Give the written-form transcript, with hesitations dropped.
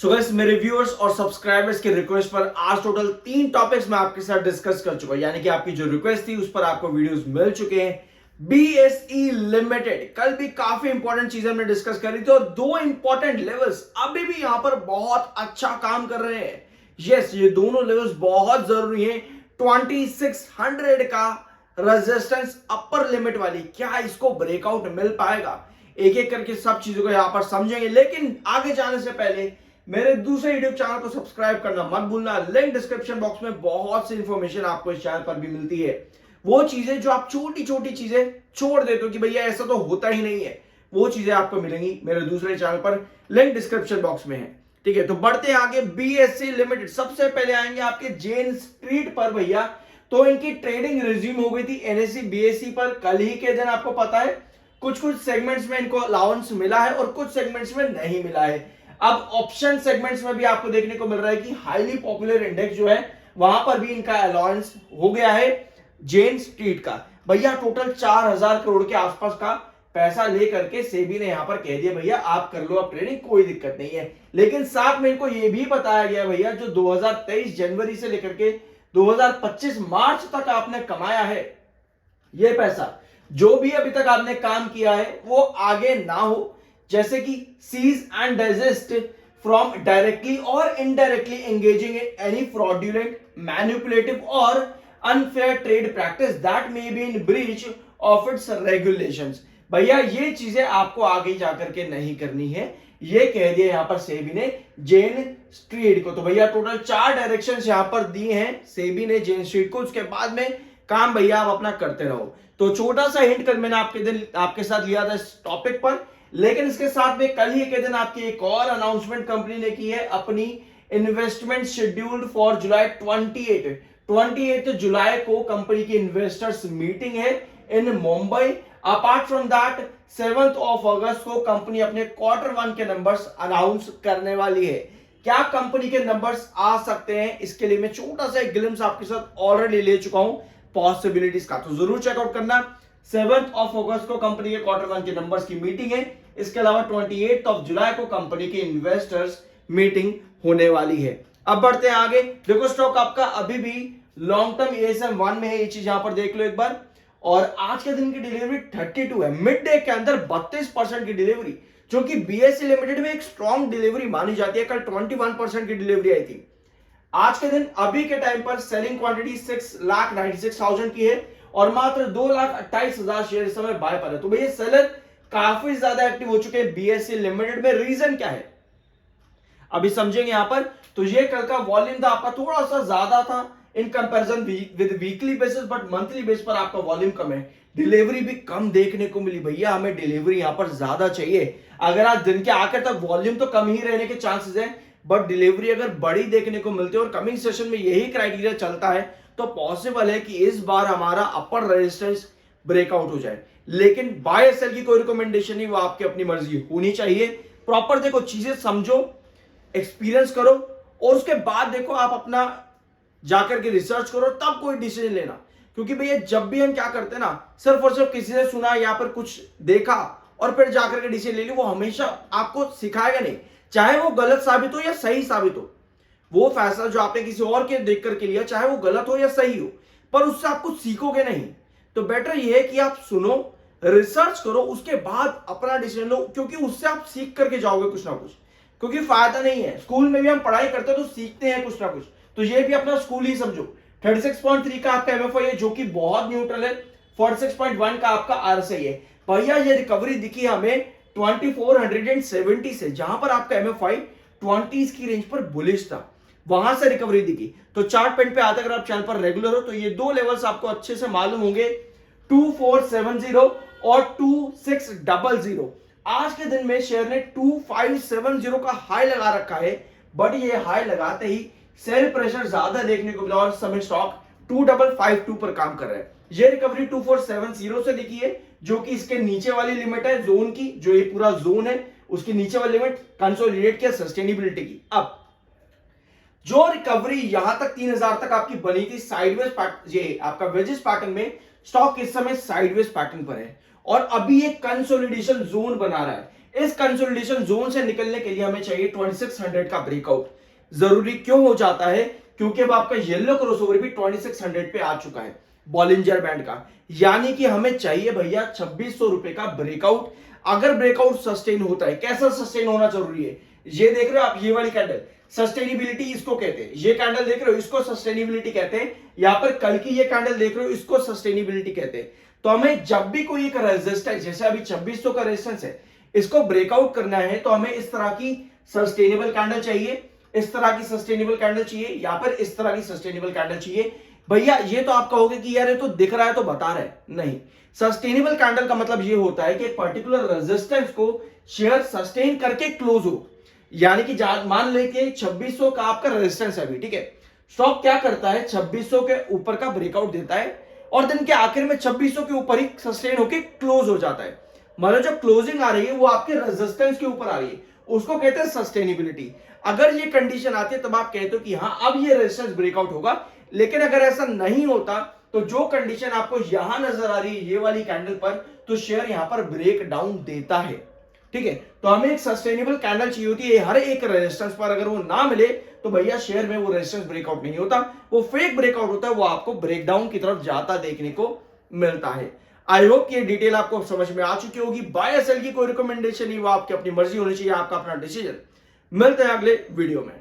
So guys मेरे viewers और subscribers के रिक्वेस्ट पर आज टोटल 3 टॉपिक्स मैं आपके साथ डिस्कस कर चुका हूं, यानी कि आपकी जो रिक्वेस्ट थी उस पर आपको वीडियोस मिल चुके हैं। बीएसई लिमिटेड कल भी काफी इंपॉर्टेंट चीजें हमने डिस्कस करी थी और 2 इंपॉर्टेंट लेवल्स अभी भी यहां पर बहुत अच्छा काम कर रहे हैं। यस, ये दोनों लेवल्स बहुत जरूरी हैं। 2600 का रेजिस्टेंस अपर लिमिट वाली, क्या इसको ब्रेकआउट मिल पाएगा? एक एक करके सब चीजों को यहां पर समझेंगे, लेकिन आगे जाने से पहले मेरे दूसरे यूट्यूब चैनल को सब्सक्राइब करना मत भूलना। लिंक डिस्क्रिप्शन बॉक्स में बहुत सी इंफॉर्मेशन आपको इस चैनल पर भी मिलती है। वो चीजें जो आप छोटी छोटी चीजें छोड़ देते हो कि भैया ऐसा तो होता ही नहीं है, वो चीजें आपको मिलेंगी मेरे दूसरे चैनल पर, लिंक डिस्क्रिप्शन बॉक्स में है। ठीक है, तो बढ़ते हैं आगे। बीएसई लिमिटेड सबसे पहले आएंगे आपके जेन स्ट्रीट पर भैया। तो इनकी ट्रेडिंग रिज्यूम हो गई थी एनएससी बीएसई पर कल ही के दिन। आपको पता है कुछ कुछ सेगमेंट्स में इनको अलाउंस मिला है और कुछ सेगमेंट्स में नहीं मिला है। अब ऑप्शन सेगमेंट्स में भी आपको देखने को मिल रहा है कि हाईली पॉपुलर इंडेक्स जो है वहां पर भी इनका अलाउंस हो गया है जेन स्ट्रीट का। भैया टोटल 4000 करोड़ के आसपास का पैसा लेकर के सेबी ने यहां पर कह दिया भैया आप कर लो अब ट्रेडिंग, कोई दिक्कत नहीं है। लेकिन साथ में इनको यह भी बताया गया भैया जो 2023 जनवरी से लेकर के 2025 मार्च तक आपने कमाया है, यह पैसा जो भी अभी तक आपने काम किया है वो आगे ना हो, जैसे कि cease and desist from directly और indirectly engaging in any fraudulent, manipulative और unfair trade practice that may be in breach of its regulations. भैया ये चीजें आपको आगे जाकर के नहीं करनी है, ये कह दिया यहां पर सेबी ने जेन स्ट्रीट को। तो भैया टोटल 4 डायरेक्शंस यहां पर दिए हैं सेबी ने जेन स्ट्रीट को, उसके बाद में काम भैया आप अपना करते रहो। तो छोटा सा हिंट कल मैंने आपके साथ लिया था इस टॉपिक पर, लेकिन इसके साथ में कल ही के दिन आपकी एक और अनाउंसमेंट कंपनी ने की है अपनी इन्वेस्टमेंट शेड्यूल्ड फॉर जुलाई 28 जुलाई को कंपनी की इन्वेस्टर्स मीटिंग है इन मुंबई। अपार्ट फ्रॉम दैट 7 अगस्त को कंपनी अपने Q1 के नंबर्स अनाउंस करने वाली है। क्या कंपनी के नंबर्स आ सकते हैं, इसके लिए मैं छोटा सा एक ग्लिम्स आपके साथ ऑलरेडी ले चुका हूं पॉसिबिलिटीज का, तो जरूर चेकआउट करना। 7 अगस्त को कंपनी के Q1 के नंबर्स की मीटिंग है। इसके अलावा 28 जुलाई को कंपनी की इन्वेस्टर्स मीटिंग होने वाली है। अब बढ़ते हैं आगे। देखो स्टॉक आपका अभी भी लॉन्ग टर्म एएसएम 1 में है, ये चीज यहां पर देख लो एक बार। और आज के दिन की डिलीवरी 32 है, मिड डे के अंदर 32% की डिलीवरी, जो कि बीएसई लिमिटेड में एक स्ट्रॉन्ग डिलीवरी मानी जाती है। कल 21% की डिलीवरी आई थी। आज के दिन अभी के टाइम पर सेलिंग क्वांटिटी 6,96,000 की है और मात्र 2,28,000 शेयर इस समय बाय पर है। तो भैया सेलर काफी ज्यादा एक्टिव हो चुके हैं बीएसई लिमिटेड में। रीजन क्या है अभी समझेंगे यहां पर। तो ये कल का वॉल्यूम था आपका थोड़ा सा ज्यादा था in comparison with weekly basis, but monthly base पर आपका वॉल्यूम कम है। डिलीवरी भी कम देखने को मिली भैया, हमें डिलीवरी यहां पर ज्यादा चाहिए। अगर आज दिन के आखिर तक वॉल्यूम तो कम ही रहने के चांसेस है, बट डिलीवरी अगर बड़ी देखने को मिलती है और कमिंग सेशन में यही क्राइटेरिया चलता है तो पॉसिबल है कि इस बार हमारा अपर रेजिस्टेंस ब्रेकआउट हो जाए। लेकिन बाय सेल की कोई रिकमेंडेशन नहीं, वो आपकी अपनी मर्जी होनी चाहिए। प्रॉपर देखो, चीजें समझो, एक्सपीरियंस करो और उसके बाद देखो आप अपना जाकर के रिसर्च करो, तब कोई डिसीजन लेना। क्योंकि भैया जब भी हम क्या करते हैं ना, सिर्फ और सिर्फ किसी से सुना या फिर कुछ देखा और फिर जाकर के डिसीजन ले ली, वो हमेशा आपको सिखाएगा नहीं। चाहे वो गलत साबित हो या सही साबित हो, वो फैसला जो आपने किसी और के देख करके लिया, चाहे वो गलत हो या सही हो, पर उससे आप कुछ सीखोगे नहीं। तो बेटर ये है कि आप सुनो, रिसर्च करो, उसके बाद अपना डिसीजन लो, क्योंकि उससे आप सीख करके जाओगे कुछ ना कुछ। क्योंकि फायदा नहीं है, स्कूल में भी हम पढ़ाई करते हैं तो सीखते हैं कुछ ना कुछ, तो ये भी अपना स्कूल ही समझो। 36.3 का आपका एमएफआई है जो कि बहुत न्यूट्रल है। 46.1 का आपका आरएसआई है। भैया ये रिकवरी दिखी हमें 2470 से, जहां पर आपका एमएफआई 20s की रेंज पर बुलिश था, वहां से रिकवरी दिखी। तो चार्ट पेंट पे आते अगर आप चैनल पर रेगुलर हो तो ये दो लेवल्स आपको अच्छे से मालूम होंगे, 2470 और 2600। आज के दिन में शेयर ने 2570 का हाई लगा रखा है, बट ये हाई लगाते ही सेल प्रेशर ज्यादा देखने को मिला और समय स्टॉक 2552 पर काम कर रहा है। ये रिकवरी 2470 से दिखी है, जो कि इसके नीचे वाली लिमिट है जोन की, जो ये पूरा जोन है उसकी नीचे वाली लिमिट कंसोलिडेट किया सस्टेनेबिलिटी की। अब जो रिकवरी यहां तक 3000 तक आपकी बनी थी साइडवेज पैटर्न, ये आपका वेजेस पैटर्न में स्टॉक इस समय साइडवेज पैटर्न पर है और अभी एक कंसोलिडेशन जोन बना रहा है। इस कंसोलिडेशन जोन से निकलने के लिए हमें चाहिए 2600 का ब्रेकआउट। जरूरी क्यों हो जाता है? क्योंकि अब आपका येलो क्रॉसओवर भी 2600 पे आ चुका है बॉलिंजर बैंड का, यानी कि हमें चाहिए भैया 2600 रुपए का ब्रेकआउट। अगर ब्रेकआउट सस्टेन होता है, कैसा सस्टेन होना जरूरी है? ये देख रहे हो आप, ये वाली कैंडल सस्टेनेबिलिटी इसको कहते हैं। ये कैंडल देख रहे हो, इसको सस्टेनेबिलिटी कहते हैं। यहां पर कल की ये कैंडल देख रहे हो, इसको सस्टेनेबिलिटी कहते हैं। तो हमें जब भी कोई एक रेजिस्टेंस, जैसे अभी 2600 का रेजिस्टेंस है, इसको ब्रेकआउट करना है तो हमें इस तरह की सस्टेनेबल कैंडल चाहिए, इस तरह की सस्टेनेबल कैंडल चाहिए, यहां पर इस तरह की सस्टेनेबल कैंडल चाहिए। भैया ये तो आप कहोगे कि यार ये तो दिख रहा है तो बता रहा है, नहीं। सस्टेनेबल कैंडल का मतलब ये होता है कि एक पर्टिकुलर रेजिस्टेंस को शेयर सस्टेन करके क्लोज हो, यानी कि मान ले कि 2600 का आपका रेजिस्टेंस है अभी, ठीक है। स्टॉक क्या करता है, 2600 के ऊपर का ब्रेकआउट देता है और दिन के आखिर में 2600 के ऊपर ही सस्टेन होकर क्लोज हो जाता है। मतलब जो क्लोजिंग आ रही है वो आपके रेजिस्टेंस के ऊपर आ रही है, उसको कहते हैं सस्टेनेबिलिटी। अगर ये कंडीशन आती है तब आप कहते हो कि हाँ अब ये रेजिस्टेंस ब्रेकआउट होगा। लेकिन अगर ऐसा नहीं होता तो जो कंडीशन आपको यहां नजर आ रही है ये वाली कैंडल पर, तो शेयर यहां पर ब्रेक डाउन देता है, ठीक है। तो हमें एक सस्टेनेबल कैंडल चाहिए होती है हर एक रेजिस्टेंस पर। अगर वो ना मिले तो भैया शेयर में वो रेजिस्टेंस ब्रेकआउट नहीं होता, वो फेक ब्रेकआउट होता है, वो आपको ब्रेकडाउन की तरफ जाता देखने को मिलता है। आई होप ये डिटेल आपको समझ में आ चुकी होगी। बाय या सेल की कोई रिकमेंडेशन नहीं, वो आपकी अपनी मर्जी होनी चाहिए, आपका अपना डिसीजन। मिलते हैं अगले वीडियो में।